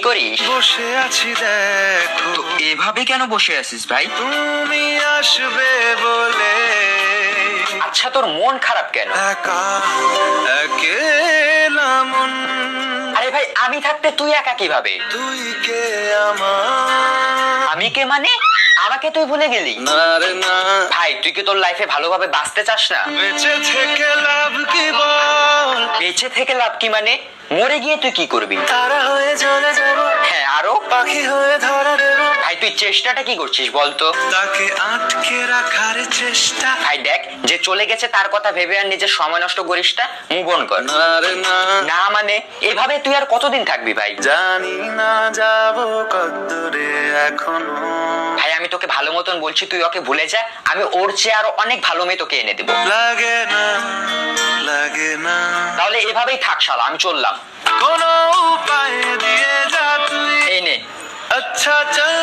করিস? বসে আছি দেখো। তো এভাবে কেন বসে আছিস ভাই? তুমি আসবে বলে আচ্ছা, তোর মন খারাপ কেন? একা একেলা মন। আরে ভাই, আমি থাকতে তুই একা কিভাবে? তুই কে আমার? আমি কে মানে? আমাকে তুই ভুলে গেলি? না রে না, ভাই, তুই কি তোর লাইফে ভালোভাবে বাঁচতে চাস না? বেঁচে থেকে লাভ কি বল? বেঁচে থেকে লাভ কি মানে? মরে গিয়ে তুই কি করবি? তারা হয়ে চলে যাব, হ্যাঁ, আরো? পাখি হয়ে ধরা দেব। ভাই, তুই চেষ্টাটা কি করছিস বলতো? তাকে আটকে রাখার চেষ্টা। ভাই দেখ, যে চলে গেছে তার কথা ভেবে আর নিজের সময় নষ্ট করিস না, মুভ অন কর। না রে না, না মানে এভাবে তুই আর কতদিন থাকবি ভাই? জানি না যাব কতদূরে এখনো। ভাই, আমি তোকে ভালো মতন বলছি, তুই ওকে ভুলে যা। আমি ওর চেয়ে আরো অনেক ভালো মেয়ে তোকে এনে দেবো। লাগে না, লাগে না, তাহলে এভাবেই থাক শালা, আমি চললাম। কোনো উপায় দিয়ে যা তুই। এই নে। আচ্ছা চল